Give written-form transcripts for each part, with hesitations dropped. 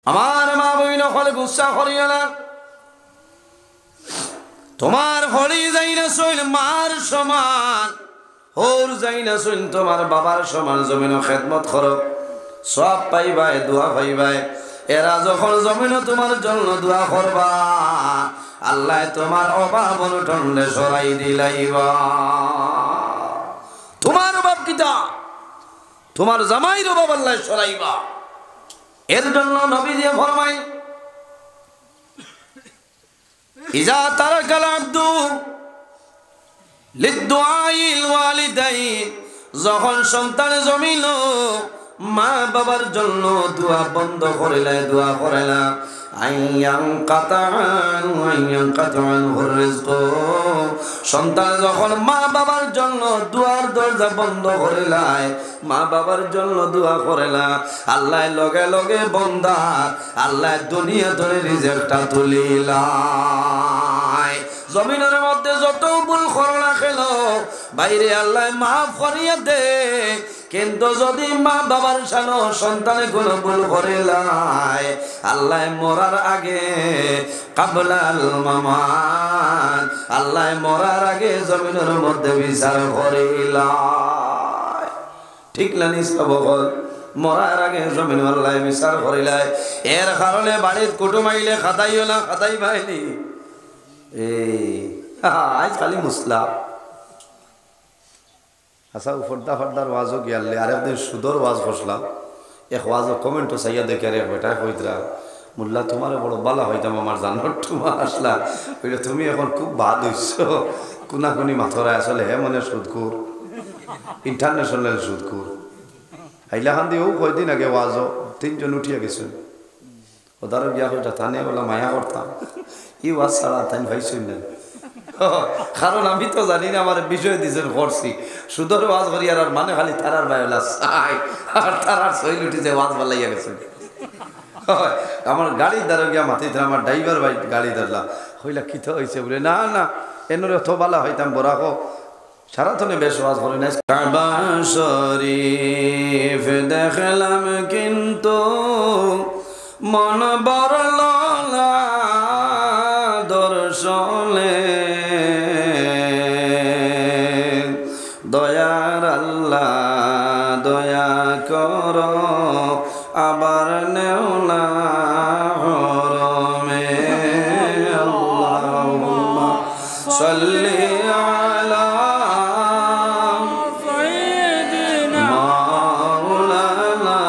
আমার মা বইন হলে গুসা করিও না। তোমার হলি যাই না শৈল মার সমান, হোর যাই না শৈল তোমার বাবার সমান। জমিন খেদমত করো, সব পাইবাই, দোয়া পাইবাই। এরা যখন জমিন তোমার জন্য দোয়া করবা, আল্লাহ তোমার অভাব অনটনে সরাই দিলাইবা। তোমার অভাব কিতা, তোমার জামাইর অভাব আল্লাহ সরাইবা। এর জন্য নবী দিয়ে ফরমাই, ইজা তারাকাল আব্দু লিদুআইল ওয়ালিদাইন, যখন সন্তান জমিল মা বাবার জন্য দোয়া বন্ধ করিলে, দোয়া করিলা, সন্তান যখন মা বাবার জন্য দুয়ার দরজা বন্ধ করিলাই, মা বাবার জন্য দোয়া করিলা, আল্লাহ লগে লগে বন্দা আল্লাহ দুনিয়া ধরে রিজেক্টটা তুলিলাই। জমিনের মধ্যে যত ভুল করলা খেল বাইরে আল্লাহ মাফ করিয়া দে, কিন্তু যদি মা বাবার সানো সন্তানে কোনো ভুল করিলাই, আল্লাহ মরার আগে কাবলাল মামান, আল্লাহ মরার আগে জমিনের মধ্যে বিচার করিলাই। ঠিক না নিষ্কাব হল, মরার আগে জমিন আল্লাহ বিচার করিলাই। এর কারণে বাড়ির কুটুম আইলে খাতাইও না, খাতাই পাইনি আজ খালি মুসলা। আচ্ছা ফর্দা ফর্দার ওয়াজও গিয়ালে আর একদিন সুদর ওয়াজ বসলাম, এক ওয়াজও কমেন্টও চাইয়া দেখে রে বেটা কইতরা মোল্লা তোমার বড় বালা হইতাম আমার জানোর তোমার আসলা, ওইটা তুমি এখন খুব বাদ হইছ, কোনাকুনি মাথরায় আসলে হে মনে সুদকুর, ইন্টারন্যাশনাল সুদকুর। হাইলাখান দিয়েও কয়দিন আগে ওয়াজও তিনজন উঠিয়া গেছেন, ওদারও গিয়া হইটা থানে বলা মায়া করতাম, ই ওয়াজ ছাড়া তাই ভাইছই না। কারণ আমি তো জানি না আমার বিষয় দিয়েছেন করছি সুদর ওয়াজ করি, আর মানে খালি তারার বায়োলা চাই আর তারার শৈল উঠিছে ওয়াজ বালাইয়া গেছে। আমার গাড়ির দ্বারা গিয়া মাতিতে আমার ড্রাইভার ভাই গাড়ি ধরলা, হইলা কি তো হয়েছে বলে, না না এনরে অত বালা হইতাম বরাকো সারাথনে বেশ ওয়াজ করি না। কাবা শরীফ দেখলাম কিন্তু মন বড় দর্শনে, দয়ার আল্লাহ দয়া কর আবার নেওলা হরমে। আল্লাহুম্মা সাল্লি আলা সাইয়্যিদিনা মাওলানা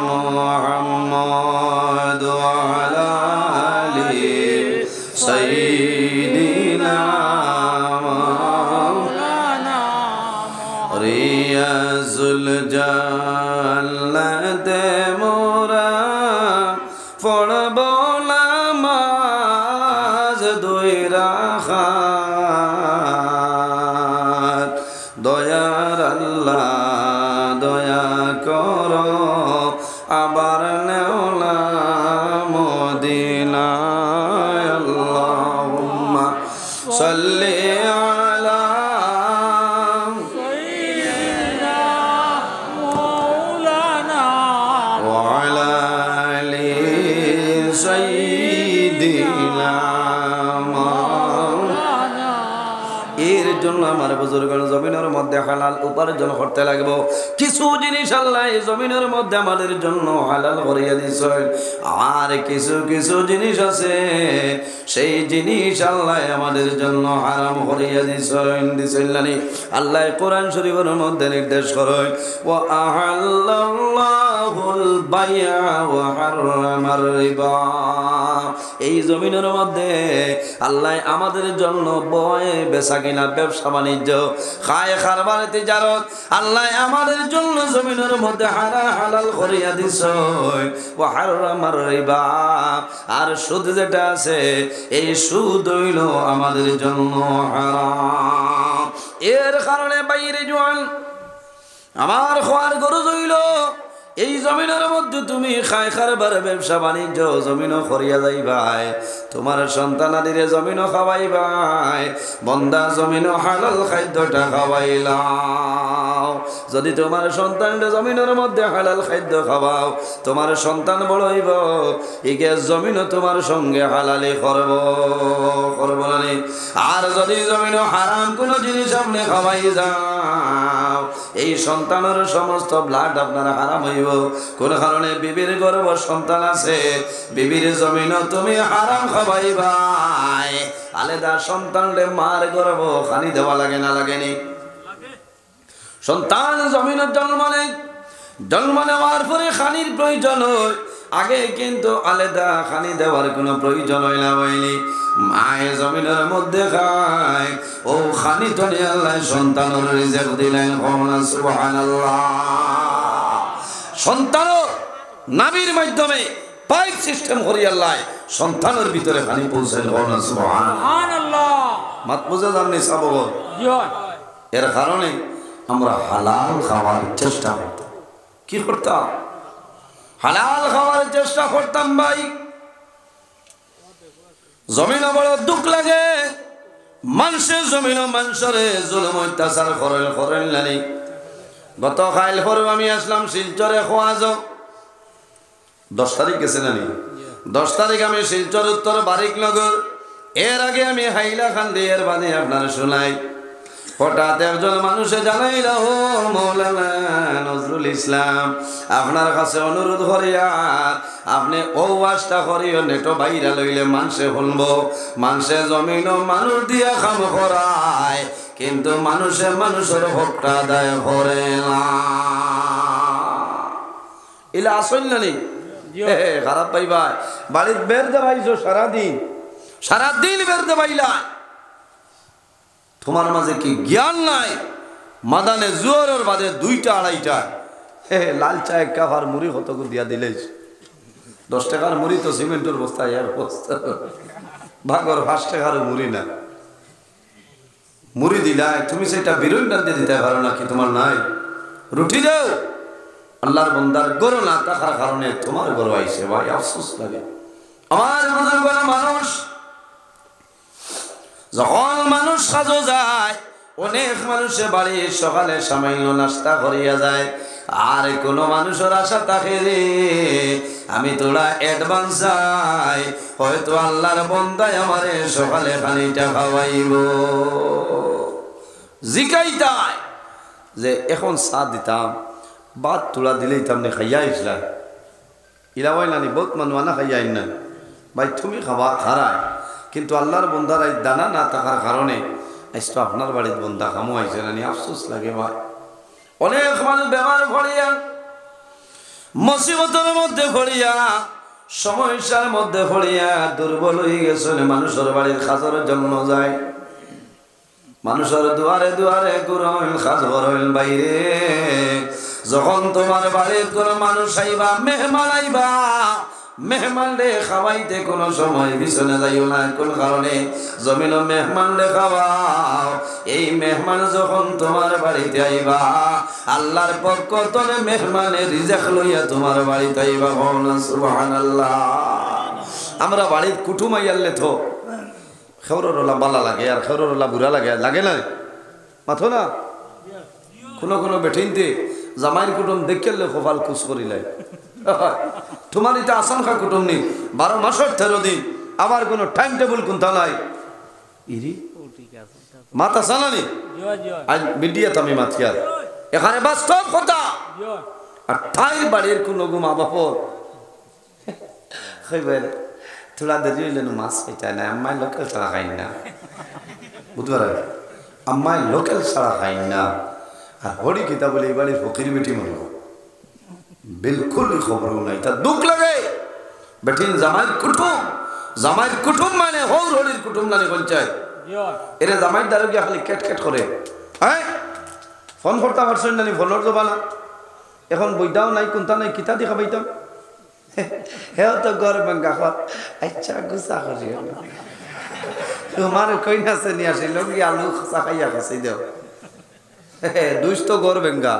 মুহাম্মদ ওয়া আলা আলি সাইয়্যিদিনা রিয়াজুল জান্নাতে মোরা পড়ব নামাজ দুই রাকাত, দয়ার আল্লাহ দয়া কর আবার নেওলা মদিনায়। আল্লাহুম্মা সাল্লি আলা আমার বুজুর্গের জমিনের মধ্যে হালাল উপার্জন করতে লাগবো। কিছু জিনিস আল্লাহ এই জমিনের মধ্যে আমাদের জন্য হালাল করিয়া দিয়েছেন, আর কিছু কিছু জিনিস আছে সেই জিনিস আল্লাহ আমাদের জন্য হারাম করিয়া দিয়েছেন। আল্লাহ কোরআন শরীফের মধ্যে নির্দেশ করেন, ওয়া আহাল্লাল্লাহুল বাই'a ওয়া হাররামার রিবা। এই জমিনের মধ্যে আল্লাহ আমাদের জন্য বয় বেচা কিনা, ব্যবসা বাণিজ্য, খায় খারবার তিজারত আল্লাহ আমাদের জন্য জমিনের মধ্যে হালাল করিয়া দিছে। ওয়া হাররামার রিবা, আর সুদ যেটা আছে এই সুদ হইল আমাদের জন্য হারাম। এর কারণে বাইরে জোয়ান আমার খোয়ার গরজ হইল এই জমিনের মধ্যে তুমি খাই খারবার ব্যবসা বাণিজ্য জমিনও করিয়া যাইবাই, তোমার সন্তানাদিরে জমিনও খাওয়াইবাই, বন্দা জমিনও হালাল খাদ্যটা খাওয়াইলাও। যদি তোমার সন্তানটা জমিনের মধ্যে হালাল খাদ্য খাওয়াও, তোমার সন্তান বড় হইব, ইকে জমিনও তোমার সঙ্গে হালালি করব না। আর যদি জমিনও হারাম কোনো জিনিস আপনি খাওয়াই যাও, এই সন্তানের সমস্ত ব্লাড আপনার হারাম হইব। কোন কারণে বিবির গর্ভ সন্তান আছে, বিবির জমিনও তুমি হারাম খাওয়াইবাই, আলাদা সন্তানরে মার গর্ভ খানি দেওয়া লাগে না লাগেনি? সন্তান জমিনের জন্ম নেওয়ার পরে খানির প্রয়োজন হয়, আগে কিন্তু আলাদা খানি দেওয়ার কোনো প্রয়োজন হয় না। হয়নি মায়ে জমিনের মধ্যে খায়, ও খানি তো আল্লাহ সন্তানের রিজিক দিলেন। সুবহানাল্লাহ। সন্তান নাভির মাধ্যমে পাইপ সিস্টেম করি আল্লাহ সন্তানের ভিতরে খানি পৌঁছায়। সুবহানাল্লাহ। মাত বুঝে জাননি সাবগ। এর কারণে আমরা হালাল খাওয়ার চেষ্টা করতাম। কি করতাম? হালাল খাওয়ার চেষ্টা করতাম। ভাই জমিন বড় দুঃখ লাগে, মানুষের জমিন মানুষের জুলুম অত্যাচার করেন নানি। গত খাইল পরে আমি আসলাম শিলচরে খোয়াজ 10 তারিখ গেছে নানি। 10 তারিখ আমি শিলচর উত্তর বারিকনগর। এর আগে আমি হাইলাকান্দি এর বাদে আপনার শোনাই। হঠাৎ একজন মানুষে জানাইল, ও মৌলানা নজরুল ইসলাম, আপনার কাছে অনুরোধ করিয়া আপনি ও ওয়াজটা করিও, নেটো বাইরা লইলে মানুষে শুনব। মানুষে জমিন মানুষ দিয়া কাম করায়, কিন্তু মানুষের হকটা আদায় করে না। ইলা আসল নানি খারাপ পাইবা। বাড়ির বের দেবাইছো সারাদিন বের দেবাইলা, তোমার মাঝে কি জ্ঞান নাই? মাদানে জোয়ারের বাদে 2টা 2.5টা লাল চা এক কাপ আর মুড়ি কত দিয়া দিলে 10 টাকার মুড়ি তো সিমেন্টের বস্তায় এক বস্তা, ভাগর 5 টাকার মুড়ি না। মুড়ি দিলাই তুমি সেটা বিরোধ না দিয়ে দিতে পারো নাকি? তোমার নাই রুটি দাও। আল্লাহর বন্দার গরু না থাকার কারণে তোমার গরু আইছে। ভাই আফসোস লাগে। আমার বুজুর্গরা মানুষ যখন মানুষ সাজো যায়, অনেক মানুষের বাড়ি সকালে সামান্য নাস্তা করিয়া যায়, আর কোনো মানুষের আশা থাকে রে আমি তোরা অ্যাডভান্স চাই, হয়তো আল্লাহর বন্দায় আমারে সকালে খানিটা খাওয়াইব। জিকাইতাই যে এখন চা দিতাম, বাদ তোলা দিলেই তামনে খাইয়া আসলা ইলাবাই নানি। বহুত মানুষ আনা খাইয়া আইন না ভাই, তুমি খাবা খারায়, কিন্তু আল্লাহর বন্দার এই দানা না থাকার কারণে আজ তো আপনার বাড়ির বন্দা খামো আইসে নানি। আফসোস লাগে ভাই। অনেক মানুষ বেমার পড়িয়া, মুসিবতের মধ্যে পড়িয়া, সমস্যার মধ্যে পড়িয়া দুর্বল হয়ে গেছে। মানুষের বাড়ির খাজর জন্য যায়, মানুষের দুয়ারে দুয়ারে ঘুরইল খাজ করইল বাইরে। যখন তোমার বাড়ির কোনো মানুষ আইবা, মেহমান আইবা, মেহমান রে খাওয়াইতে কোনো সময় পিছনে যাইও না। কোন কারণে? জমিন মেহমান রে খাওয়াও। এই মেহমান যখন তোমার বাড়িতে আইবা, আল্লাহর পক্ষ থেকে মেহমানের রিজিক লইয়া তোমার বাড়িতে আইবা। সুবহানাল্লাহ। আমরা বাড়ির কুটুম আইয়ালে তো খেউরলা বালা লাগে, আর খেউরলা বুড়া লাগে না মাথো না। কোনো বেঠিনতে জামাইর কুটুম দেখলে কপাল খুশ করিলাই। তোমার এটা আসানখা কুটুম নেই, 12 মাসের 13 দিন, আবার কোনো টাইম টেবিল কোনটা নাই। ইরি মাতা সালানি আজ মিডিয়া তামি মাতিয়ার এখানে বাস্তব কথা। আর ঠাই বাড়ির কোনো মা বাপর থোড়া দেরি হইলে মাছ খাইতে না, আম্মাই লোকেল ছাড়া খাই না, বুঝতে পারে? আম্মাই লোকেল ছাড়া খাই না। আর হরি কিতা বলে এই বাড়ির ফকির বেটি মনে বিলকুল খবর নাই। তার দুঃখ লাগে। বেঠিন জামাইয়ের কুটুম মানে হৌর হরির কুটুম নানি পঞ্চায়েত এরা জামাইয়ের দ্বারা গিয়ে খালি কেট করে। হ্যাঁ ফোন করতে পারছেন নানি, ফোনের জবানা এখন বইটাও নাই, কোনটা নাই, কিতা দেখা পাইতাম। হেও তো গর বেঙ্গা আচ্ছা গুছা করি তোমার কই নাছে নিয়ে আসিল কি আলু খসা খাইয়া খাসি দেও। দুইশ তো গর বেঙ্গা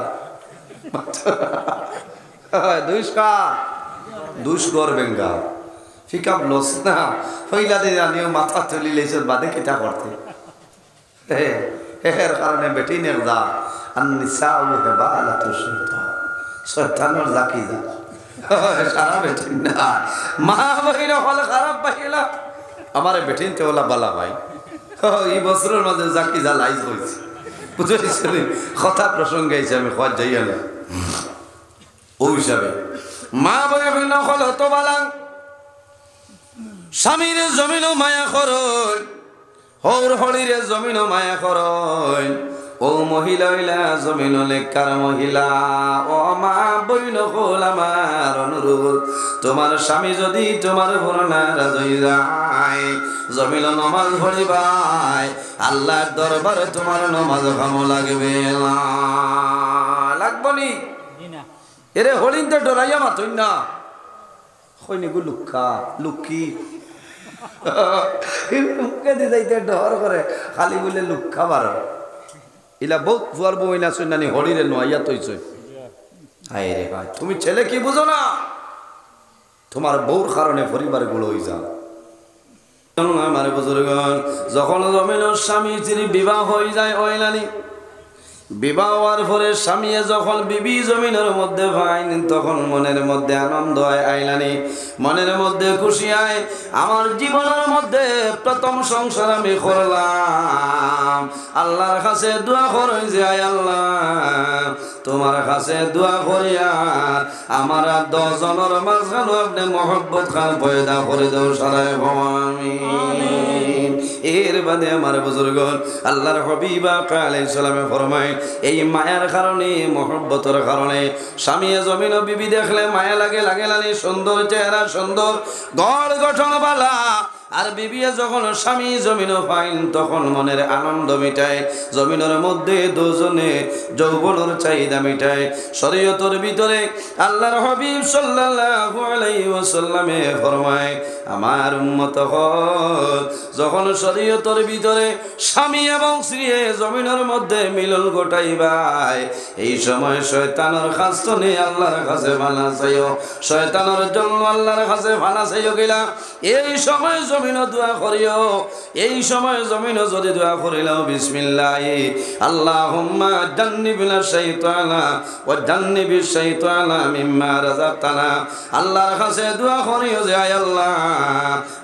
দুষ্কর বেঙ্গা ফিকাপ লস না হইলা দিয়ে আনিও মাথা তুলি লেছে বাদে কেটা করতে এর কারণে বেটি নেদা আন্নিসাউ হেবালাতু শাইতান শয়তানের জাকি যা সারা বেটি না মা বহিনা হল খারাপ পাইলা আমারে বেটিন তে ওলা বালা ভাই এই বছরের মাঝে জাকি যা লাইজ হইছে বুঝেছেন কথা প্রসঙ্গে আইছে আমি খোয়াজ যাইয়া না ও হিসাবে মা বহিনা হল তো বালা স্বামীর জমিনও মায়া করই হৌর হলিরে জমিনও মায়া করই ও মহিলা হইলা জমিন লেখার মহিলা ও মা বইন হল আমার অনুরোধ তোমার স্বামী যদি তোমার ভর নারাজ হয়ে যায় জমিন নমাজ পড়িবাই আল্লাহর দরবারে তোমার নমাজ কামো লাগবে না লাগবনি এরে হলিন তো ডরাইয়া মাতই না হইনি গো লুক্ষা লুক্ষি মুখে দি যাইতে ডর করে খালি বলে লুক্ষা বারো ইলা বহুত ফুয়ার বই না শুন নানি হলিরে নোয়াইয়া তৈছ হায় রে ভাই তুমি ছেলে কি বুঝো না তোমার বউর কারণে পরিবার গুলো হয়ে যা আমার বুজুর্গণ যখন জমিনের স্বামী স্ত্রী বিবাহ হয়ে যায় ওইলানি বিবাহ হওয়ার পরে স্বামী যখন বিবি জমিনের মধ্যে পাইন তখন মনের মধ্যে আনন্দ হয় আইলানি মনের মধ্যে খুশি হয় আমার জীবনের মধ্যে প্রথম সংসার আমি করলাম আল্লাহর কাছে দোয়া করি যে আয় আল্লাহ তোমার কাছে দোয়া করিয়া আমার 10 জনের মাঝখানে আপনি মহব্বত খান পয়দা করে দাও সারায় আমিন এর বাদে আমার বুজুর্গণ আল্লাহর হাবিব আলাইহিস সালামে ফরমায় এই মায়ার কারণে মহব্বতের কারণে স্বামী জমিন বিবি দেখলে মায়া লাগে লানি সুন্দর চেহারা সুন্দর গড় গঠন বালা আর বিবি যখন স্বামী জমিন পাইন তখন মনের আনন্দ মিটায় জমিনের মধ্যে দুজনে যৌবনের চাহিদা মিটায় শরীয়তের ভিতরে আল্লাহর হাবিব সাল্লাল্লাহু আলাইহি ওয়াসাল্লামে ফরমায় আমার উম্মত হল যখন শরীয়তের ভিতরে স্বামী এবং স্ত্রী জমিনের মধ্যে মিলন ঘটাইবাই এই সময় শয়তানের কাছে নেই আল্লাহর কাছে ভালো চাইও শয়তানের জন্য আল্লাহর কাছে ভালো চাইও গিলা এই সময় জমিন দোয়া করিও এই সময় জমিন যদি দোয়া করিলাও বিসমিল্লাহ আল্লাহুম্মা জান্নিবনা শাইতানা ওয়া জান্নিবিশ শাইতানা মিম্মা রাযাকতানা আল্লাহর কাছে দোয়া করিও যে আয় আল্লাহ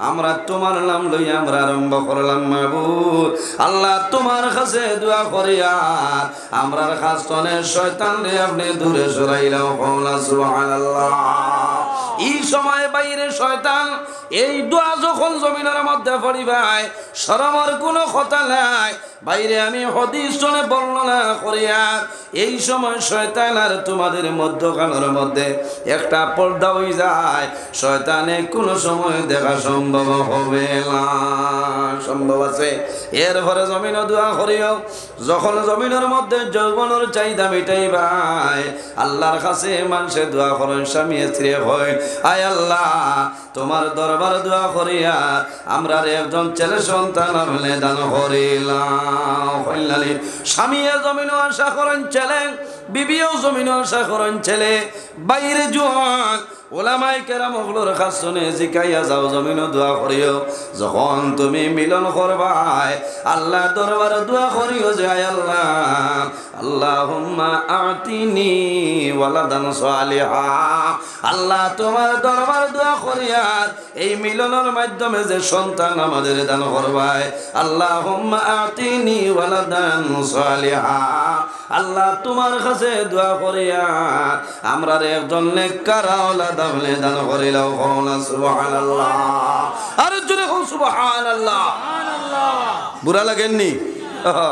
আমরা তোমার নাম লইয়া আমরা আরম্ভ করলাম মাবুদ আল্লাহ তোমার কাছে দোয়া করিয়া আমরার কাছে শয়তান রে আপনি দূরে সরাইলাও কওলা সুবহানাল্লাহ এই সময় বাইরে শয়তান এই দোয়া যখন জমিনের মধ্যে পড়িবাই শরমের কোনো কথা নাই বাইরে আমি হাদিস শুনে বর্ণনা করিয়া এই সময় শয়তান আর তোমাদের মধ্যখানের মধ্যে একটা পর্দা হয়ে যায় শয়তানে কোনো সময় দেখা সম্ভব হবে না সম্ভব আছে এরপরে জমিন দোয়া করিও যখন জমিনের মধ্যে যৌবনের চাহিদা মিটাইবাই আল্লাহর কাছে মানুষে দোয়া করেন স্বামী স্ত্রী হয় আয় আল্লাহ তোমার দরবার দোয়া করিয়া আমরা একজন ছেলে সন্তান হলে দান করিলাম স্বামী জমিনও আশা করেন ছেলে বিবিও জমিনও আশা করেন ছেলে বাইরে জোয়ান ওলামাই কেরাম ওগুলোর কাছে জিকাইয়া যাও জমিন দোয়া করিও যখন তুমি মিলন করবাই আল্লাহ দরবারে দোয়া করিও যে আয় আল্লাহ আল্লাহুম্মা আতিনি ওয়ালাদান সালিহা আল্লাহ তোমার দরবার দোয়া করিয়া এই মিলনের মাধ্যমে যে সন্তান আমাদের দান করবাই আল্লাহুম্মা আতিনি ওয়ালাদান সালিহা আল্লাহ তোমার কাছে দোয়া করিয়া আমরা একজন নেককার আওলাদ আপনি দান করিলাও কওলা সুবহানাল্লাহ আর জোরে কও সুবহানাল্লাহ সুবহানাল্লাহ বুরা লাগেননি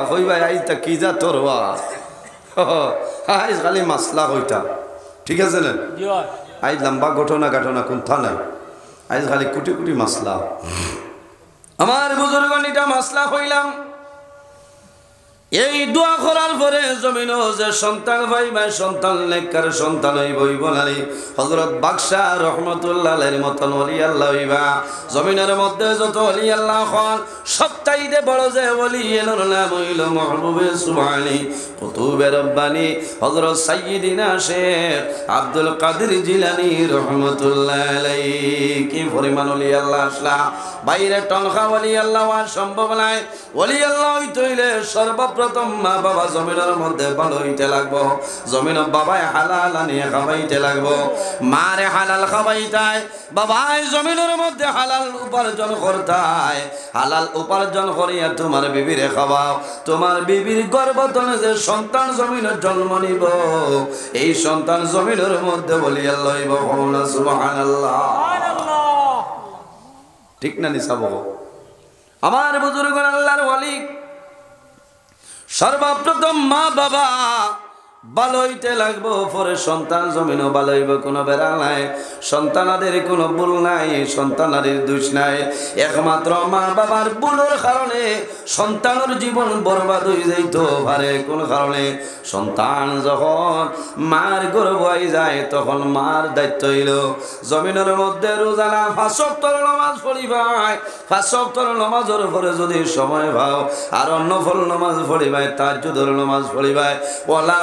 কই ভাই আইতা কি যা তোরবা আইজ খালি মাসলা কইতা ঠিক আছে না জি ভাই আইজ লম্বা ঘটনা কোনটা নাই আইজ খালি কোটি কোটি মাসলা আমার বুজুর্গণ এটা মাসলা কইলাম এই দোয়া করার পরে জমিনও যে সন্তান ভাই ভাই সন্তান নেককার সন্তান হইবই বলারি হযরত বাদশাহ রহমাতুল্লাহ আলাইহির মতন ওলি আল্লাহ হইবা। জমিনের মধ্যে যত ওলি আল্লাহ হন সবচাইতে বড় যে ওলি এর নাম হইল মাহবুবে সুবহানী কুতুবে রব্বানী হযরত সাইয়্যিদিনা শেখ আব্দুল কাদের জিলানী রহমাতুল্লাহ আলাইহি। কি পরিমাণ ওলি আল্লাহ আসলা বাইরে টনখা ওলি আল্লাহ আর সম্ভব নাই। ওলি আল্লাহ হইতে হইলে সর্বপ্রথম মা বাবা জমিনের মধ্যে ভালো হইতে লাগবো। জমিন বাবায় হালাল আনিয়ে খাওয়াইতে লাগবো, মারে হালাল খাওয়াইতায়, বাবাই জমিনের মধ্যে হালাল উপার্জন করতায়। হালাল উপার্জন করিয়া তোমার বিবিরে খাওয়াও। তোমার বিবির গর্ভতনে যে সন্তান জমিনের জন্ম নিব এই সন্তান জমিনের মধ্যে বলি আল্লাহ সুবহানাল্লাহ। ঠিক না নিসাব আমার বুজুর্গ আল্লাহর ওয়ালি সর্বপ্রথম মা বাবা ভালো হইতে লাগবো, পরে সন্তান জমিনও ভালো হইব। কোনো বেড়া নাই, সন্তানাদের কোনো ভুল নাই, সন্তানাদের দোষ নাই। একমাত্র মা বাবার ভুলের কারণে সন্তানের জীবন বরবাদ হয়ে যাইত পারে। কোন কারণে? সন্তান যখন মার গর্ভে যায় তখন মার দায়িত্ব হইল জমিনের মধ্যে রোজানা 5 ওয়াক্ত নামাজ পড়িবাই। 5 ওয়াক্ত নামাজের পরে যদি সময় পাও আর নফল নামাজ পড়িবাই, তাহাজ্জুদের নামাজ পড়িবাই, ওয়ালা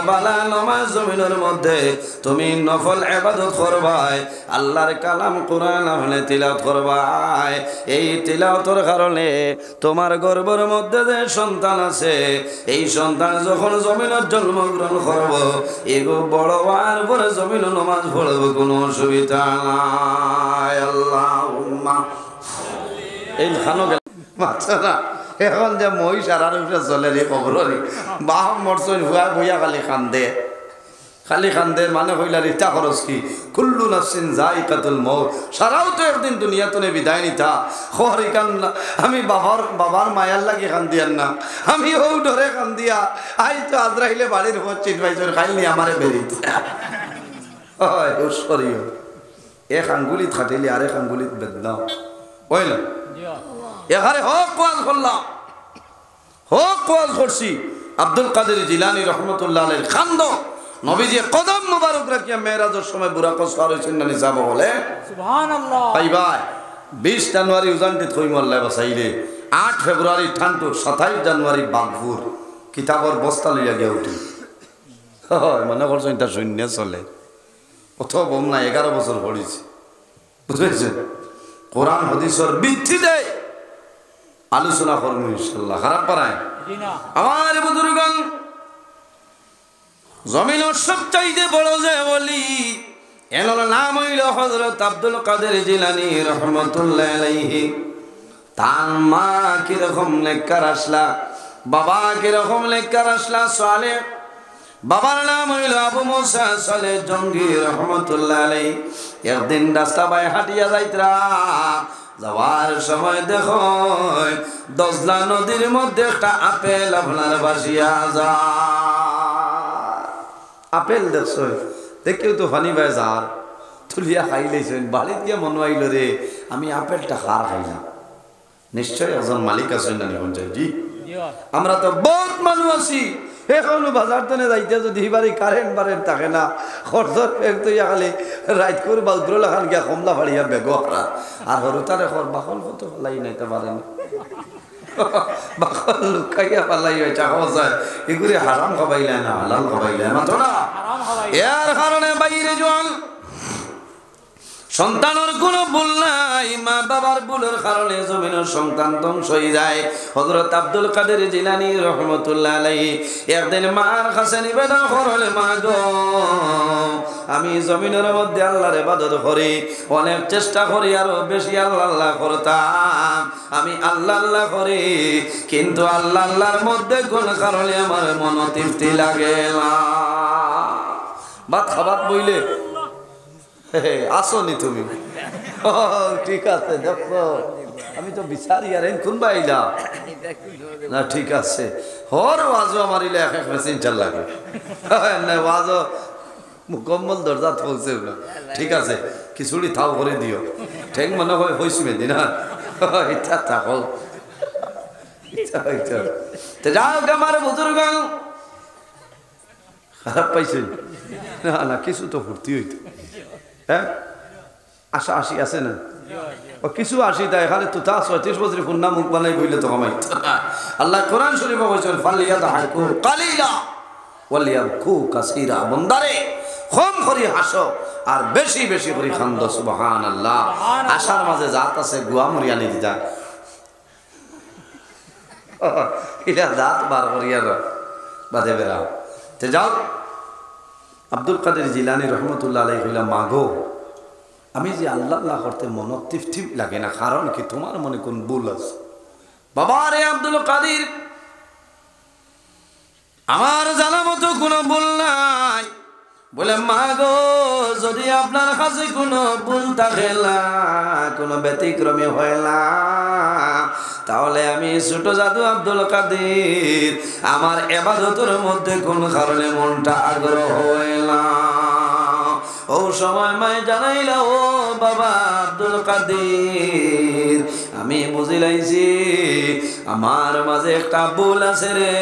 নামাজ জমিনের মধ্যে তুমি নফল ইবাদত করবাই, আল্লাহর কালাম কোরআন হলে তিলাওয়াত করবাই। এই তিলাওয়াতের কারণে তোমার গর্ভের মধ্যে যে সন্তান আছে এই সন্তান যখন জমিনের জন্মগ্রহণ করব এগো বড় হওয়ার পরে জমিন নামাজ পড়ব, কোনো অসুবিধা নাই। আল্লাহুম্মা এই খানো গেল বাচ্চারা এখন যে মহিষ আর চলে রে কবরি বাহ মরসই ভুয়া ভুয়া খালি খান্দে, খালি খান্দের মানে হইলা রিতা খরচ কি কুল্লু নাফসিন যায়িকাতুল মউত। সারাও তো একদিন দুনিয়াতে বিদায় নিতা খরি কান। আমি বাবার মায়ার লাগি খান্দিয়ার না, আমি ও ডরে খান্দিয়া আই তো আজরাইলে বাড়ির হচ্ছিস ভাইজোর খাইনি আমারে বেরিত হয় সরিও এক আঙ্গুলিত খাটিলি আরেক আঙ্গুলিত বেদনা হইল। এখানে হোক ওয়াজ করলাম, হোক ওয়াজ করছি। আব্দুল কাদের জিলানী রহমতুল্লাহ আলাইহির খান্দ নবীজি কদম মুবারক রাখিয়া মেরাজের সময় বুরাক সওয়ার হইছেন না নিজাব বলে সুবহানাল্লাহ। ভাই ভাই 20 জানুয়ারি উজানটি থই মোল্লা বাসাইলে 8 ফেব্রুয়ারি ঠান্টুর 27 জানুয়ারি বাগপুর কিতাবর বস্তা লইয়া গিয়া উঠি। হয় মনে করছেন এটা শূন্য চলে কত বম না 11 বছর পড়েছি বুঝেছেন। কোরআন হাদিসের ভিত্তিতে আলোচনা করব ইনশাআল্লাহ। খারাপ পারায় আমার বুজুর্গণ জমিনের সবচাইতে বড় যে ওলি এর নাম হইল হযরত আব্দুল কাদের জিলানী রহমাতুল্লাহ আলাইহি। তার মা কিরকম নেককার আসলা, বাবা কিরকম নেককার আসলা সালেহ। বাবার নাম হইল আবু মুসা সালেহ জঙ্গি রহমাতুল্লাহ আলাইহি। একদিন রাস্তা বাই হাঁটিয়া যাইতরা, যাওয়ার সময় দেখো দজলা নদীর মধ্যে একটা আপেল আপনার ভাসিয়া যায়। আপেল দেখছ দেখেও তো ফানি ভাই যার তুলিয়া খাইলেছেন বাড়িতে গিয়ে মনে হইল রে আমি আপেলটা কার খাইলাম। নিশ্চয় একজন মালিক আছেন না নিখন জি। আমরা তো বহুত মানুষ আছি এখনো বাজার তনে যাইতে যদি বাড়ি কারেন্ট বারেন্ট থাকে না খরচর ফের তো খালি রাইত করে বাউদ্রল খান গিয়া কমলা ফাড়িয়া বেগ আর হরতারে খর বাকল কত ফেলাই নাইতে পারেন বাকল লুকাইয়া পালাই হয়েছে যায় এগুলি হারাম খাবাইলে না হালাল খাবাইলে না তোরা এর কারণে বাইরে জল সন্তানের কোনো ভুল নাই, মা বাবার ভুলের কারণে জমিনের সন্তান ধ্বংস হয়ে যায়। হযরত আব্দুল কাদের জিলানী রহমাতুল্লাহ আলাইহি একদিন মার কাছে নিবেদন করলে, মা গো আমি জমিনের মধ্যে আল্লাহর ইবাদত করি, অনেক চেষ্টা করি আরো বেশি আল্লাহ আল্লাহ করতাম, আমি আল্লাহ আল্লাহ করি কিন্তু আল্লাহ আল্লাহর মধ্যে কোন কারণে আমার মন তৃপ্তি লাগে না। ভাত খাবার বইলে আসনি তুমি ঠিক আছে দেখো আমি তো বিচারি আর কোন বাইলা না ঠিক আছে হর ওয়াজও মারিলে এক এক মেশিন চাল লাগে না ওয়াজও মুকম্মল দরজা চলছে ঠিক আছে খিচুড়ি থাও করে দিও ঠিক মনে হয় হয়েছি মেদিন এটা থাকো যাও আমার বুজুর্গ খারাপ পাইছেন না না কিছু তো ফুর্তি হইতো হ্যাঁ আশা আশি আছে না ও কিছু আসি তাই এখানে তো তা 36 বছর ফুন্না মুখ বানাই বইলে তো কমাই আল্লাহ কোরআন শরীফে বলেছেন ফালিয়াদহাকু কালিলা ওয়ালিয়াবকু কাসীরা বন্দারে কম করে হাসো আর বেশি বেশি করে কান্দো সুবহানাল্লাহ আশার মাঝে জাত আছে গুয়া মরিয়া নি দিতা ইলা দাঁত বার করিয়া বাদে বেরাও তে যাও আব্দুল কাদের জিলানী রহমতুল্লাহ আলাইহি কইলা মাগো আমি যে আল্লাহ আল্লাহ করতে মন তৃপ্তি লাগে না কারণ কি তোমার মনে কোন ভুল আছে বাবা রে আব্দুল কাদের আমার জানা মতো কোনো ভুল নাই বলে মাগো যদি আপনার কাছে কোনো ভুল থাকে না কোনো ব্যতিক্রমী হয় না তাহলে আমি ছোট জাদু আব্দুল কাদের আমার ইবাদতের মধ্যে কোন কারণে মনটা আগ্রহ হয় না ও সময় মাই জানাইলা ও বাবা আব্দুল কাদের আমি বুঝিলাইছি আমার মাঝে একটা ভুল আছে রে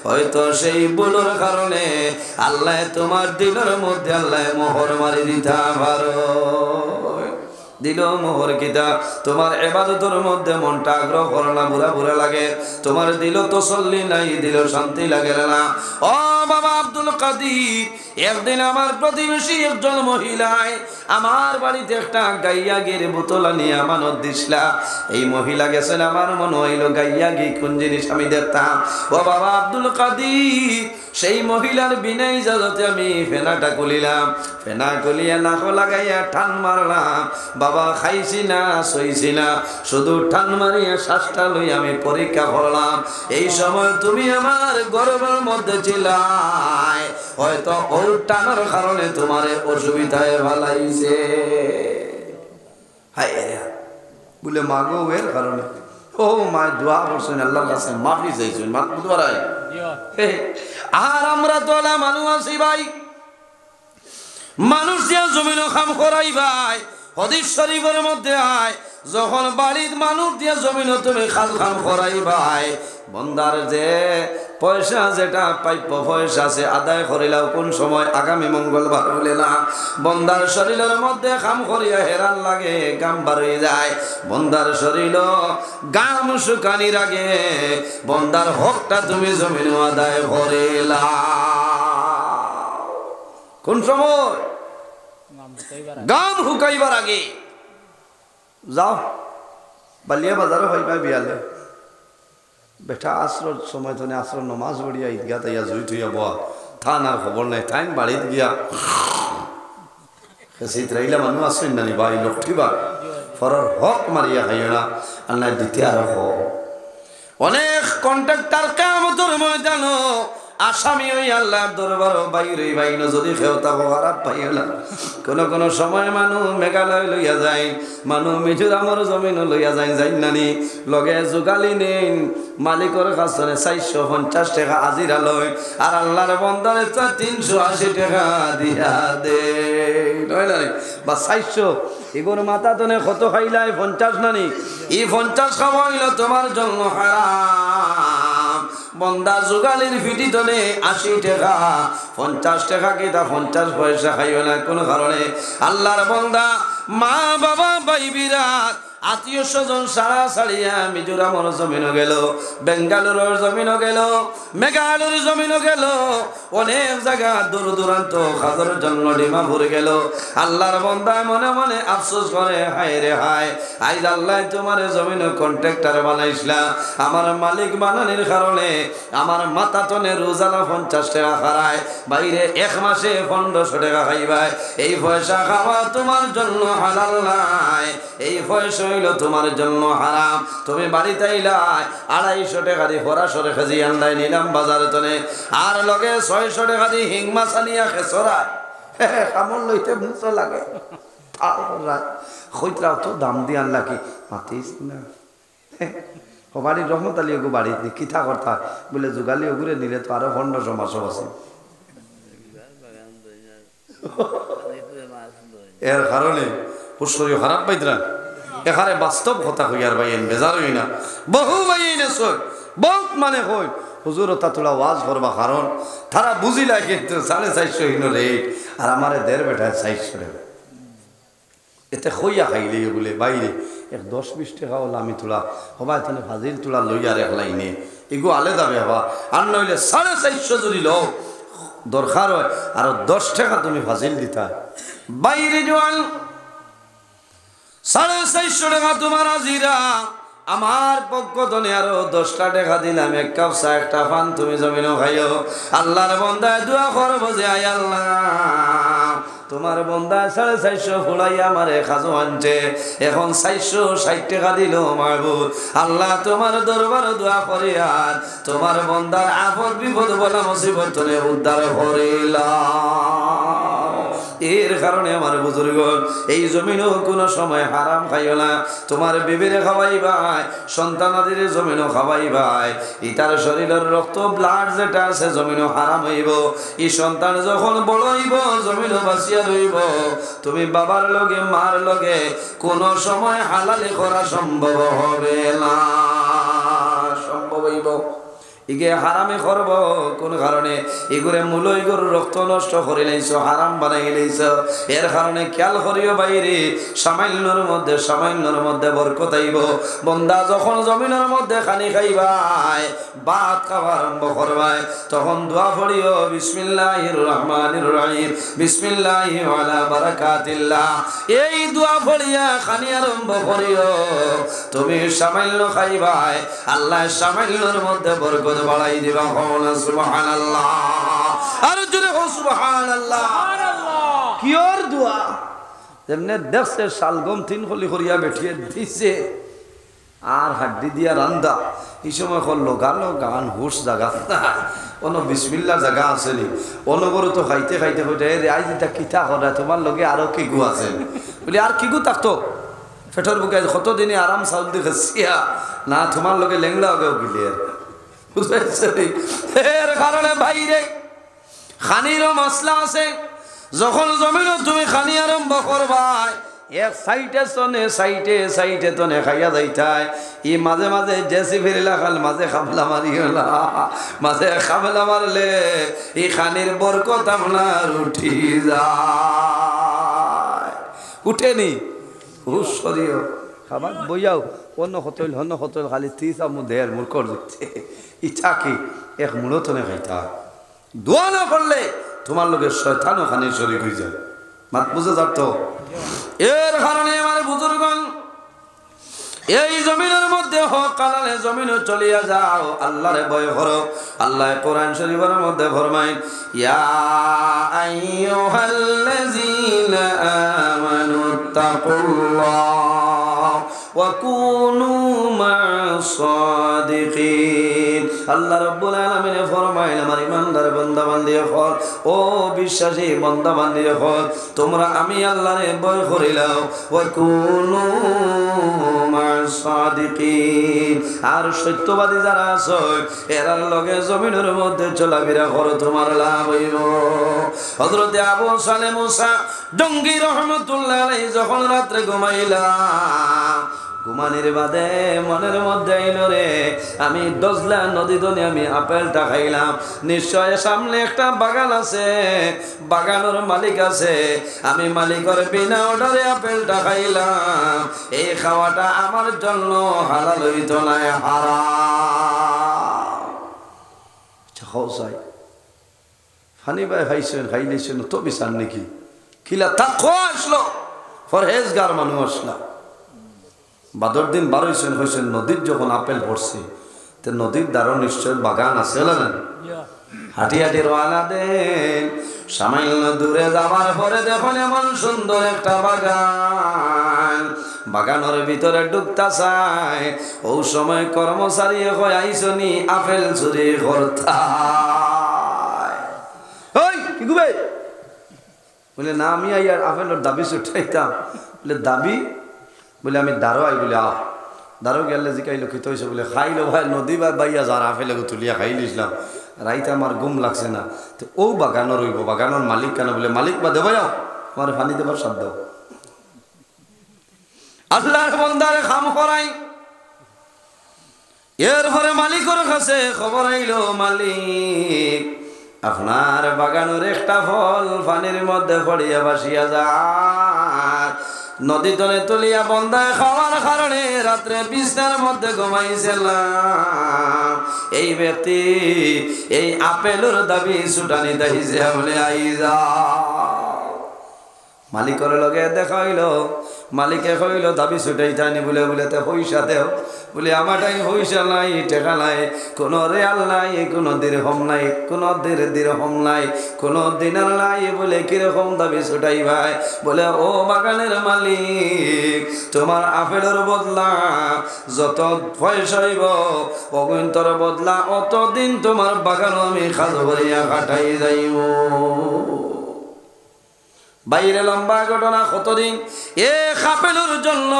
হয়তো সেই ভুলের কারণে আল্লাহ তোমার দিলের মধ্যে আল্লাহ মোহর মারি দিতে পারো দিল মোহর কিতা তোমার ইবাদতের মধ্যে মনটা আগ্রহ করে না বুড়া বুড়া লাগে তোমার দিল তসল্লি নাই দিল শান্তি লাগে না ও বাবা আব্দুল কাদের একদিন আমার প্রতিবেশী একজন মহিলায় আমার বাড়িতে একটা গাইয়া গির বোতল নিয়ে আমানত দিছিলা এই মহিলা গেছেন আমার মনে হইল গাইয়া গি কোন জিনিস আমি দেখতাম ও বাবা আব্দুল কাদের সেই মহিলার বিনা ইজাজতে আমি ফেনাটা খুলিলাম ফেনা খুলিয়া নাক লাগাইয়া টান মারলাম বাবা খাইছি না সইছি না শুধু টান মারিয়া শ্বাসটা লই আমি পরীক্ষা করলাম এই সময় তুমি আমার গর্বের মধ্যে ছিলাই হয়তো ওর টানার কারণে তোমার অসুবিধায় ভালাইছে হায় বলে মাগো এর কারণে ও মা দোয়া করছেন আল্লাহর কাছে মাফি চাইছেন মা বুধবারাই আর আমরা তোলা মানুষ আছি ভাই মানুষ দিয়া জমিন খাম করাই ভাই হাদিস শরীফের মধ্যে আয় যখন বাড়ির মানুষ দিয়া জমিন তুমি খাল খাম করাই ভাই বন্দার যে পয়সা যেটা প্রাপ্য পয়সা আছে আদায় করিলাও কোন সময় আগামী মঙ্গলবার বলে না বন্দার শরীরের মধ্যে খাম করিয়া হেরান লাগে গাম বাড়িয়ে যায় বন্দার শরীর গাম শুকানির আগে বন্দার হকটা তুমি জমিন আদায় করিলা কোন সময় গাম হুকাইবার আগে যাও বালিয়া বাজারে হইবা বিয়ালে বেটা আসর সময় তো আসর নমাজ পড়িয়া ঈদগা তাইয়া জুই থইয়া বয়া থানার খবর নাই টাইম বাড়িত গিয়া সেই রাইলা মানুষ আসেন নানি ভাই লক্ষিবা ফরর হক মারিয়া খাইও না আল্লাহ দিতে আর অনেক কন্ট্রাক্টর কিয়ামতের ময়দানো আসামি ওই আল্লাহর দরবার বাইরে বাইনো যদি খেওতা খারাপ পাইও না কোন সময় মানুষ মেঘালয় লইয়া যায় মানুষ মিজোরামর জমিন লইয়া যায় যাই নানি লগে যোগালি নেই মালিকর কাছে 450 টাকা আজিরা লয় আর আল্লাহর বন্দারে 380 টাকা দিয়া দে নয় না বা 400 এগোর মাথা তনে কত খাইলাই 50 নানি এই 50 খাওয়া হইল তোমার জন্য হারাম বন্দা যোগালির ফিটি তলে 80 টাকা 50 টাকা কি তা 50 পয়সা খাইও না কোন কারণে আল্লাহর বন্দা মা বাবা ভাই বিরাট আত্মীয় স্বজন সারা সারিয়া মিজোরামর জমিনও গেল বেঙ্গালুরুর জমিনও গেল মেঘালয়ের জমিনও গেল অনেক জায়গা দূর দূরান্ত খাজর জন্য ডিমাপুর গেল আল্লাহর বান্দা মনে মনে আফসোস করে হায় রে হায় আজ আল্লাহ তোমার জমিন কন্ট্রাক্টর বানাইছিলা আমার মালিক বানানির কারণে আমার মাথা তনে রোজানা 50 টাকা খারায় বাইরে এক মাসে 1500 টাকা খাইবাই এই পয়সা খাওয়া তোমার জন্য হালাল নাই এই পয়সা হইল তোমার জন্য হারাম তুমি বাড়িতে আইলাই 250 টাকা দিয়ে ফরাসরে খাজি আন্দাই নিলাম বাজারে তনে আর লগে 600 টাকা দিয়ে হিং মাছ আনিয়া খেসরা কামড় লইতে মুখ লাগে খৈতরা তো দাম দিয়ে আনলা কি মাতিস না ও বাড়ির রহমত আলী ওগু বাড়িতে কিথা কথা বলে যুগালি ওগুরে নিলে তো আরো 1500 মাসও আছে এর কারণে পুষ্করী খারাপ পাইতরা এখানে বাস্তব কথা হইয়ার ভাইয়েন বেজার হই না বহু ভাইয়েন এসই বহুত মানে হই হুজুর তা তোলা ওয়াজ করবা কারণ তারা বুঝিলা কিন্তু 450 হিনো রেট আর আমারে 1.5 বেটা 400 টাকা এতে খইয়া খাইলে বলে বাইরে এক 10-20 টাকা হল আমি তোলা হবাই তাহলে ফাজিল তোলা লইয়া এক লাইনে এগো আলাদা হবা আর নইলে 450 যদি লও দরকার হয় আর 10 টাকা তুমি ফাজিল দিতা বাইরে জোয়ান 450 টাকা তোমার আজিরা আমার পক্ষ থেকে আরো 10টা টাকা দিলাম এক কাপ চা একটা পান তুমি জমিনও খাইও আল্লাহর বান্দায় দোয়া করবো যে আয় আল্লাহ তোমার বান্দা 450 ফুলাই আমারে খাজো আনছে এখন 460 টাকা দিল মাহবুব আল্লাহ তোমার দরবারে দোয়া করি আর তোমার বান্দার আপদ বিপদ বলা মুসিবত থেকে উদ্ধার করিলা এর কারণে আমার বুজুর্গ এই জমিনও কোনো সময় হারাম খাইও না তোমার বিবিরে খাওয়াই ভাই সন্তানাদের জমিনও খাওয়াই ভাই ইতার শরীরের রক্ত ব্লাড যেটা আছে জমিনও হারাম হইব এই সন্তান যখন বড় হইব জমিনও বাঁচিয়া রইব তুমি বাবার লগে মার লগে কোনো সময় হালালি করা সম্ভব হবে না সম্ভব হইব ইগে হারামে করব কোন কারণে এগুরে মূলই গরু রক্ত নষ্ট করে লাইছো হারাম বানাই লাইছো এর কারণে খেয়াল করিও বাইরে সামান্যর মধ্যে বরকত আইব বন্দা যখন জমিনের মধ্যে খানি খাইবাই ভাত খাওয়া আরম্ভ করবাই তখন দোয়া পড়িও বিসমিল্লাহির রহমানির রহিম বিসমিল্লাহি ওয়ালা বারাকাতিল্লাহ এই দোয়া পড়িয়া খানি আরম্ভ করিও তুমি সামান্য খাইবাই আল্লাহ সামান্যর মধ্যে বরকত বাড়াই দিবা সুবহানাল্লাহ আর জোরে সুবহানাল্লাহ কিওর দোয়া যেমনে দেখছে শালগম 3 খলি করিয়া বেঠিয়ে দিছে আর হাড্ডি দিয়া রান্দা এই সময় করলো গালো গান হুশ জায়গা কোনো বিসমিল্লাহ জায়গা আসেনি অনবরত তো খাইতে খাইতে হইতে রে আজ এটা কিতা করে তোমার লগে আরো কি গু আছে বলি আর কি গু থাকতো ফেটর বুকে কতদিনে আরাম চাউল দি খাসিয়া না তোমার লগে লেংড়া হবেও গিলে এর কারণে বাইরে খানিরও মশলা আছে যখন জমিন তুমি খানি আরম্ভ করবাই এক সাইটে তনে খাইয়া যাইতায় ই মাঝে মাঝে জেসি ফিরিলা খাল মাঝে খামলা মারিলা মাঝে খামলা মারলে এই খানির বরকত আপনার উঠি যায় উঠেনি হুশ করিও খাবার বইয়াও অন্য হতল খালি 30 আমু দেড় মূল কর দিচ্ছে ইচ্ছা কি এক মূলতনে খাইতা দোয়া না করলে তোমার লোকের শয়তানও খানির শরীর হয়ে যায় মাত বুঝে যাত এর কারণে আমার বুজুর্গণ এই জমিনের মধ্যে হক কালালে জমিনও চলিয়া যাও আল্লাহরে ভয় করো আল্লাহ কোরআন শরীফের মধ্যে ফরমায় ইয়া আইয়ুহাল্লাযীনা আমানু তাকুল্লাহ ওয়া কুনু মা'আস সাদিকিন আল্লাহ রাব্বুল আলামিন ফরমায় আমার ইমানদার বান্দা বান্দি হল ও বিশ্বাসী বান্দা বান্দি হল তোমরা আমি আল্লাহরে ভয় করিলাও ওয়া কুনু মা'আস সাদিকিন আর সত্যবাদী যারা আছে এরার লগে জমিনের মধ্যে চলাফেরা করো তোমার লাভ হইব হযরত আবু সালে মুসা জঙ্গি রহমাতুল্লাহ আলাইহি যখন রাতে ঘুমাইলা ঘুমানির বাদে মনের মধ্যে আইল রে আমি দজলা নদী দনে আমি আপেলটা খাইলাম নিশ্চয় সামনে একটা বাগান আছে বাগানের মালিক আছে আমি মালিকের বিনা অর্ডারে আপেলটা খাইলাম এই খাওয়াটা আমার জন্য হালাল হইত না হারাম খাও চাই ফানি ভাই খাইছেন খাইলেছেন তো বিচার নাকি খিলা তাকওয়া আসলো ফরহেজগার মানুষ আসলা বাদর দিন বারোইছেন হয়েছেন নদীর যখন আপেল পড়ছে তো নদীর দ্বারা নিশ্চয় বাগান আছে না হাঁটি হাঁটি রওনা দেন সামান্য দূরে যাবার পরে দেখুন এমন সুন্দর একটা বাগান বাগানের ভিতরে ঢুকতা চায় ও সময় কর্মচারী হয়ে আইসনি আপেল চুরি করতা ওই কি গুবে বলে না আমি আর আপেলের দাবি ছুটাইতাম বলে দাবি বলে আমি দারো আই বলে আহ দারো গেলে জিকাইলো খেতে হয়েছে বলে খাইলো ভাই নদী বা বাইয়া যারা ফেলে তুলিয়া খাই লিসলাম রাইতে আমার ঘুম লাগছে না তো ও বাগানও রইব বাগানের মালিক কেন বলে মালিক বা দেবো যাও আমার পানি দেবার সাধ্য আল্লাহর বান্দারে খাম করাই এরপরে মালিকের কাছে খবর আইলো মালিক আপনার বাগানের একটা ফল পানির মধ্যে পড়িয়া ভাসিয়া যায় নদী তলে তুলিয়া বন্দায় খাওয়ার কারণে রাত্রে বিছনার মধ্যে ঘুমাইছিলাম এই ব্যক্তি এই আপেলের দাবি ছুটানি দেখিছে বলে আই যা মালিকের লগে দেখা হইল মালিকে কইল দাবি ছুটাইতানি বলে বলে তে পয়সা দেও বলে আমার টাইম পয়সা নাই টাকা নাই কোনো রেয়াল নাই কোনো দিরহম নাই কোনো দিরহম নাই কোনো দিনার নাই বলে কিরকম দাবি ছুটাই ভাই বলে ও বাগানের মালিক তোমার আপেলের বদলা যত পয়সা হইব অগুন্তর বদলা অতদিন তোমার বাগান আমি খাজো ভরিয়া কাটাই যাইব বাইরে লম্বা ঘটনা কতদিন এ আপেলের জন্য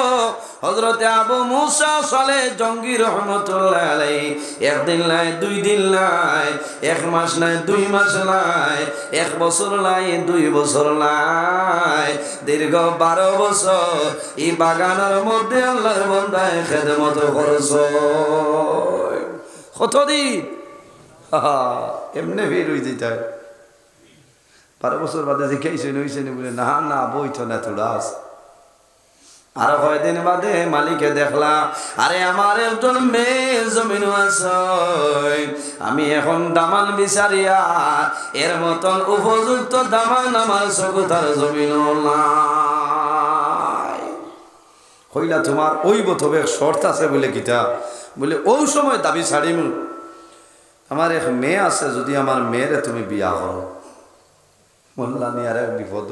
হযরতে আবু মুসা সালে জঙ্গি রহমতুল্লাহ আলাইহি একদিন নাই দুই দিন নাই এক মাস নাই দুই মাস নাই এক বছর নাই দুই বছর নাই দীর্ঘ 12 বছর এই বাগানের মধ্যে আল্লাহর বান্দায় খেদমত করছো কতদিন এমনি ভিড় হয়ে যেতে 12 বছর বাদে জিজ্ঞাসা হয়েছে বলে না না বইতো না তোরা আর কয়দিন বাদে মালিকে দেখলা আরে আমার একজন মেয়ে জমিন আছে আমি এখন দামান বিচারিয়া এর মতন উপযুক্ত দামান আমার সগুতার জমিন নাই কইলা তোমার ওই বতবে শর্ত আছে বলে কিতা বলে ওই সময় দাবি ছাড়িম আমার এক মেয়ে আছে যদি আমার মেয়েরে তুমি বিয়া করো মোল্লা নিয়ে আর এক বিপদ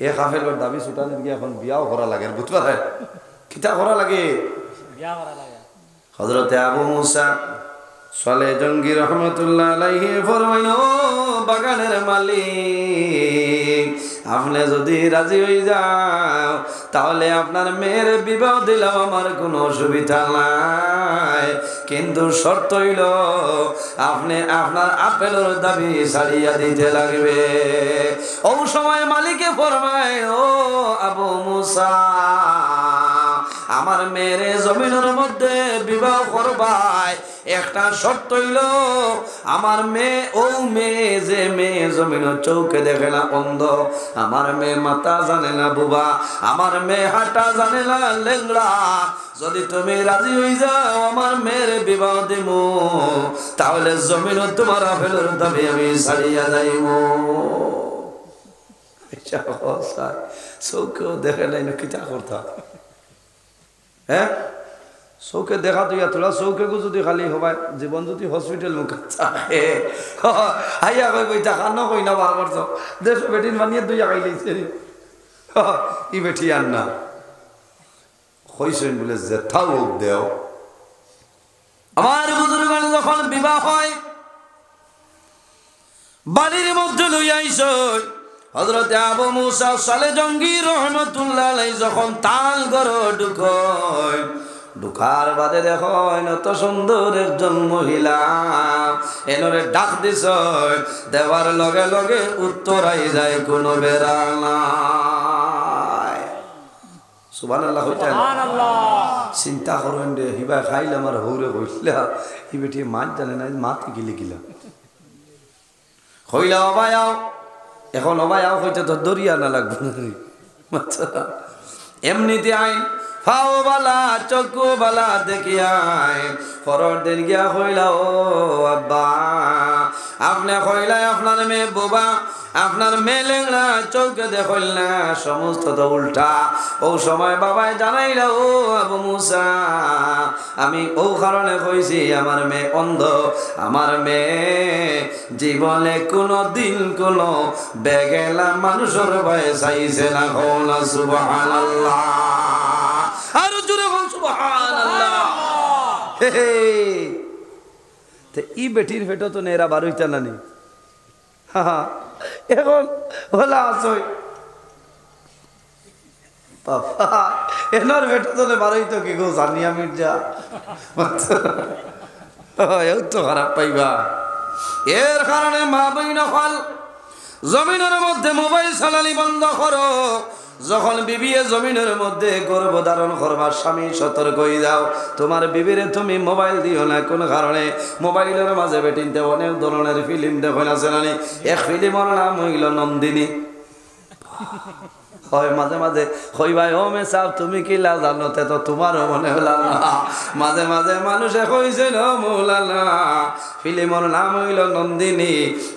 এক আপেলের দাবি ছুটানোর গিয়ে এখন বিয়াও করা লাগে বুঝতে পারে কিতা করা লাগে হযরতে আবু মুসা সালে জঙ্গি রহমতুল্লাহ আলাইহি ফরমাইল ও বাগানের মালিক আপনি যদি রাজি হয়ে যাও তাহলে আপনার মেয়ের বিবাহ দিলাম আমার কোনো অসুবিধা নাই কিন্তু শর্ত হইল আপনি আপনার আপেলের দাবি ছাড়িয়া দিতে লাগবে ও সময় মালিকে ফরমায় ও আবু মুসা আমার মেয়ের জমিনের মধ্যে বিবাহ করবাই একটা শর্ত হইল আমার মেয়ে ও মেয়ে যে মেয়ে জমিনের চৌকে দেখে না অন্ধ আমার মেয়ে মাথা জানে না বুবা আমার মেয়ে হাঁটা জানে না লেংড়া যদি তুমি রাজি হয়ে যাও আমার মেয়ের বিবাহ দিব তাহলে জমিনের তোমার আপেলের দাবি আমি ছাড়িয়া যাইব চৌকেও দেখে নাই না কিতা করতা হ্যাঁ চৌকে দেখা তুই তোরা চৌকেকো যদি খালি হবাই জীবন যদি হসপিটাল মুখে হাইয়া কই বইটা খান কই না বার করছ দেশ বেটিন বানিয়ে দুই আগাই লাইছে ই বেটি আন না কইছেন বলে জেঠাও দেও আমার বুজুর্গণ যখন বিবাহ হয় বাড়ির মধ্যে লই আইছ হযরতে আবু মুসা সালে জঙ্গি রহমতুল্লাহ আলাইহি যখন তাল ঘর ঢুকয় ঢুকার বাদে দেখো এত সুন্দর একজন মহিলা এনরে ডাক দিছ দেওয়ার লগে লগে উত্তরাই যায় কোনো বেড়া নাই সুবহানাল্লাহ চিন্তা করেন রে হিবা খাইলে আমার হৌরে কইলা হি বেটি মাছ জানে না মাতি গিলি গিলা কইলা অবায়াও এখন অবায়াও হইতে তো দরিয়া না লাগবে এমনিতে আইন ফাও বালা চকু বালা দেখিয়াই ফরর দিন গিয়া কইলা ও আব্বা আপনি কইলা আপনার মেয়ে বোবা আপনার মেয়ে লেংড়া চৌকে দেখল না সমস্ত তো উল্টা ও সময় বাবাই জানাইলা ও আবু মুসা আমি ও কারণে কইছি আমার মেয়ে অন্ধ আমার মেয়ে জীবনে কোনো দিন কোনো বেগেলা মানুষের ভয়ে চাইছে না কওনা সুবহানাল্লাহ আর জোরে বল সুবহানাল্লাহ হে তে ই বেটির ফেটো তো নেরা বারুইতা না নি এখন হলা আসই বাবা এনার বেটা তো বারুই তো কি গো জানিয়া মির্জা এও তো খারাপ পাইবা এর কারণে মা বইন হল জমিনের মধ্যে মোবাইল চালানি বন্ধ করো যখন বিবিয়ে জমিনের মধ্যে গর্ভধারণ করবার স্বামী সতর্ক হয়ে যাও তোমার বিবিরে তুমি মোবাইল দিও না কোন কারণে মোবাইলের মাঝে বেটিনতে অনেক ধরনের ফিল্ম দেখো না জানি এক ফিল্মের নাম হইল নন্দিনী হয় মাঝে মাঝে কই ভাই ও মে সাহেব তুমি কি লা জানো তে তো তোমারও মনে হলো না মাঝে মাঝে মানুষে কইছে ন মৌলানা ফিল্মের নাম হইল নন্দিনী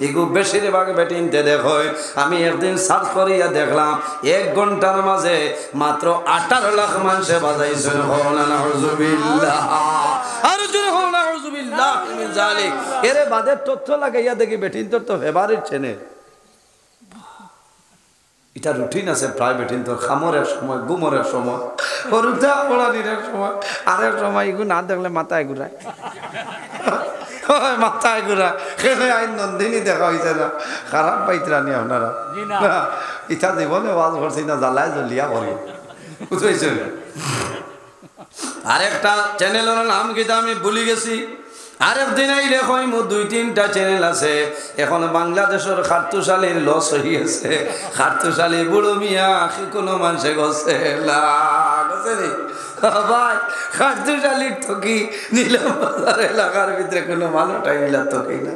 এগু বেশিরভাগ বেটিনতে দেখো আমি একদিন সার্চ করিয়া দেখলাম 1 ঘন্টার মাঝে মাত্র 18 লাখ মানুষে বাজাইছে মৌলানা হুজুবিল্লাহ আর জোরে মৌলানা হুজুবিল্লাহ মিন জালিক এরে বাদে তথ্য লাগাইয়া দেখি বেটিন তো ফেভারিট চ্যানেল এটা রুটিন আছে প্রাইভেট কিন্তু খামরের সময় গুমরের সময় হরুতা পড়ানির সময় আরেক সময় এগুলো না দেখলে মাথায় ঘুরায় মাথায় ঘুরা খেলে আইন নন্দিনী দেখা হয়েছে না খারাপ পাইতরা নি আপনারা ইটা জীবনে ওয়াজ করছি না জ্বালায় জ্বলিয়া করি বুঝেছেন আরেকটা চ্যানেলের নাম কিন্তু আমি ভুলে গেছি আরেকদিন এই রেখই মো 2-3টা চ্যানেল আছে এখন বাংলাদেশের খাট্টুশালীর লস হইয়াছে খাট্টুশালী বুড়ো মিয়া কোনো মানুষে গছে গছে নি ভাই খাট্টুশালীর তো কি নীলম বাজার এলাকার ভিতরে কোনো মানুষটাই মিলা তো কি না